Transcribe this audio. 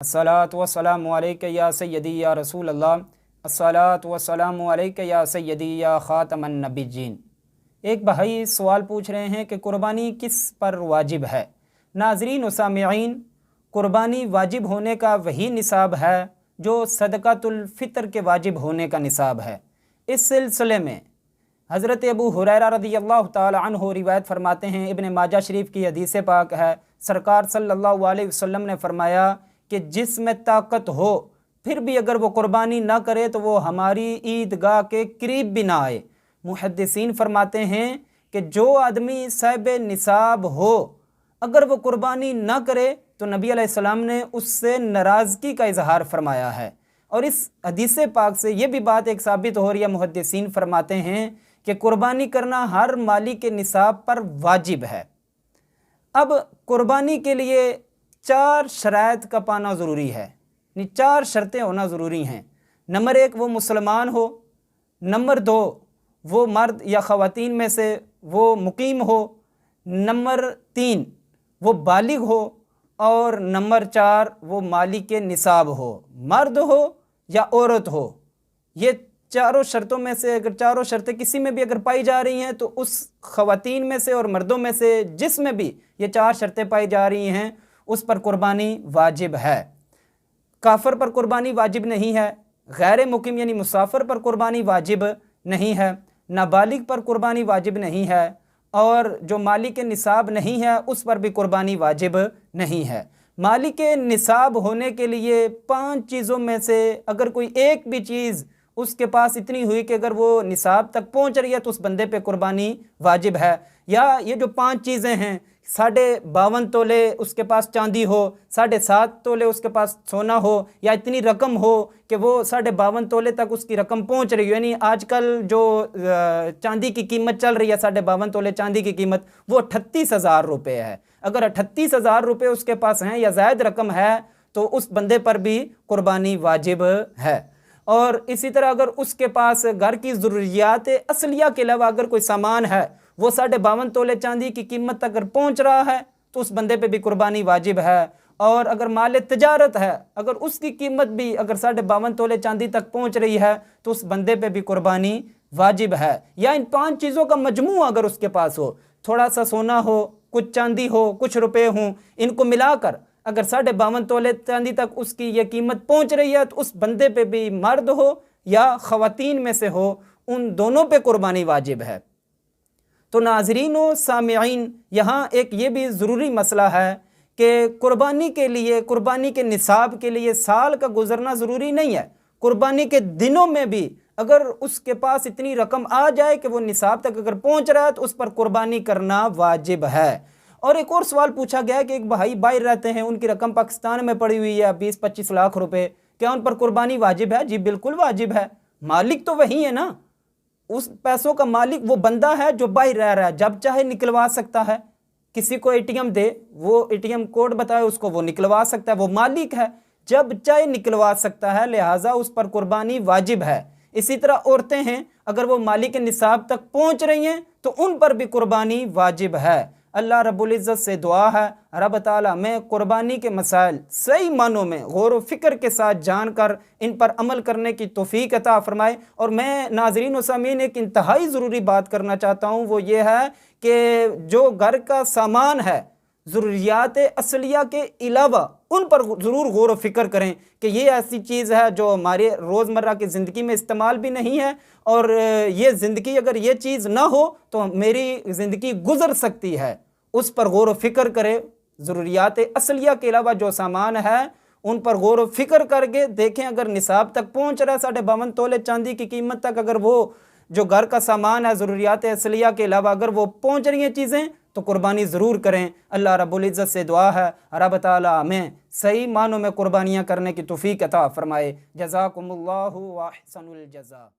अस्सलातु वस्सलामु अलैका या सय्यदी या रसूल अल्लाह, अस्सलातु वस्सलामु अलैका या सय्यदी या ख़ातमन नबिय्यीन। एक भाई सवाल पूछ रहे हैं कि कुर्बानी किस पर वाजिब है। नाज़रीन व सामिईन, कुर्बानी वाजिब होने का वही निसाब है जो सदक़ातुल फ़ितर के वाजिब होने का निसाब है। इस सिलसिले में हज़रत अबू हुरैरा रज़ियल्लाहु ताला अन्हु रिवायत फरमाते हैं, इब्न माजा शरीफ की हदीस पाक है, सरकार सल्लल्लाहु अलैहि वसल्लम ने फरमाया कि जिसमें ताकत हो फिर भी अगर वो कुर्बानी ना करे तो वो हमारी ईदगाह के करीब भी ना आए। मुहद्दिसीन फरमाते हैं कि जो आदमी साहिब निसाब हो अगर वो कुर्बानी ना करे तो नबी अलैहिस्सलाम ने उससे नाराज़गी का इजहार फरमाया है। और इस हदीस पाक से ये भी बात एक साबित हो रही है, मुहद्दिसीन फरमाते हैं कि कुर्बानी करना हर माली के निसाब पर वाजिब है। अब कुर्बानी के लिए 4 शराइत का पाना ज़रूरी है, 4 शर्तें होना ज़रूरी हैं। नंबर 1 वो मुसलमान हो, नंबर 2 वो मर्द या ख़वातीन में से वो मुकीम हो, नंबर 3 वो बालिग हो, और नंबर 4 वो माली के निसाब हो, मर्द हो या औरत हो। ये चारों शर्तों में से अगर चारों शर्तें किसी में भी अगर पाई जा रही हैं तो उस ख़वातीन में से और मर्दों में से जिस में भी ये 4 शर्तें पाई जा रही हैं उस पर कुर्बानी वाजिब है। काफर पर कुर्बानी वाजिब नहीं है, गैर मुकीम यानी मुसाफिर पर कुर्बानी वाजिब नहीं है, नाबालिग पर कुर्बानी वाजिब नहीं है, और जो माली के निसाब नहीं है उस पर भी कुर्बानी वाजिब नहीं है। माली के निसाब होने के लिए 5 चीज़ों में से अगर कोई एक भी चीज़ उसके पास इतनी हुई कि अगर वो निसाब तक पहुंच रही है तो उस बंदे पे कुर्बानी वाजिब है। या ये जो 5 चीज़ें हैं, 52.5 तोले उसके पास चांदी हो, 7.5 तोले उसके पास सोना हो, या इतनी रकम हो कि वो 52.5 तोले तक उसकी रकम पहुंच रही हो। यानी आजकल जो चांदी की कीमत चल रही है, 52.5 तोले चांदी की कीमत वो 38,000 रुपये है। अगर 38,000 रुपये उसके पास हैं या ज़ायद रकम है तो उस बंदे पर भी कुर्बानी वाजिब है। और इसी तरह अगर उसके पास घर की ज़रूरियात असलिया के अलावा अगर कोई सामान है वो 52.5 तोले चांदी की कीमत तक अगर पहुंच रहा है तो उस बंदे पे भी कुर्बानी वाजिब है। और अगर माल तजारत है, अगर उसकी कीमत भी अगर 52.5 तोले चांदी तक पहुंच रही है तो उस बंदे पे भी कुर्बानी वाजिब है। या इन 5 चीज़ों का मजमू अगर उसके पास हो, थोड़ा सा सोना हो, कुछ चांदी हो, कुछ रुपए हों, इनको मिलाकर अगर 52.5 तोले चांदी तक उसकी ये कीमत पहुंच रही है तो उस बंदे पे भी मर्द हो या ख़वातीन में से हो, उन दोनों पे कुर्बानी वाजिब है। तो नाज़रीन व सामिईन, यहाँ एक ये भी ज़रूरी मसला है कि कुर्बानी के लिए, कुर्बानी के निसाब के लिए साल का गुजरना ज़रूरी नहीं है। कुर्बानी के दिनों में भी अगर उसके पास इतनी रकम आ जाए कि वो निसाब तक अगर पहुँच रहा है तो उस पर कुर्बानी करना वाजिब है। और एक और सवाल पूछा गया कि एक भाई बाहर रहते हैं, उनकी रकम पाकिस्तान में पड़ी हुई है 20-25 लाख रुपए, क्या उन पर कुर्बानी वाजिब है? जी बिल्कुल वाजिब है। मालिक तो वही है ना, उस पैसों का मालिक वो बंदा है जो बाहर रह रहा है, जब चाहे निकलवा सकता है। किसी को एटीएम दे, वो एटीएम कोड बताए उसको, वो निकलवा सकता है, वो मालिक है, जब चाहे निकलवा सकता है, लिहाजा उस पर कुर्बानी वाजिब है। इसी तरह औरतें हैं, अगर वो मालिक के निसाब तक पहुंच रही हैं तो उन पर भी कुर्बानी वाजिब है। अल्लाह रब्बुल इज़्ज़त से दुआ है, रब ताला में कुर्बानी के मसाइल सही मानों में गौर व फिक्र के साथ जानकर इन पर अमल करने की तौफीक अता फरमाए। और मैं नाज़रीन व सामीन एक इंतहाई ज़रूरी बात करना चाहता हूँ, वो ये है कि जो घर का सामान है, ज़रूरियात असलिया के अलावा उन पर ज़रूर गौर व फिक्र करें कि ये ऐसी चीज़ है जो हमारे रोज़मर्रा की ज़िंदगी में इस्तेमाल भी नहीं है, और ये ज़िंदगी अगर ये चीज़ ना हो तो मेरी ज़िंदगी गुज़र सकती है। उस पर गौर व फिक्र करें। ज़रूरियात असलिया के अलावा जो सामान है उन पर गौर व फिक्र करके देखें, अगर निसाब तक पहुंच रहा है 52.5 तोले चांदी की कीमत तक, अगर वो जो घर का सामान है ज़रूरियात असलिया के अलावा अगर वो पहुंच रही हैं चीज़ें तो कुर्बानी ज़रूर करें। अल्लाह रब्बुल इज़्ज़त से दुआ है, रब ताला हमें सही मानों में कुर्बानियाँ करने की तौफीक अता फ़रमाए। जज़ाकुमुल्लाहु व अहसनुल जज़ा।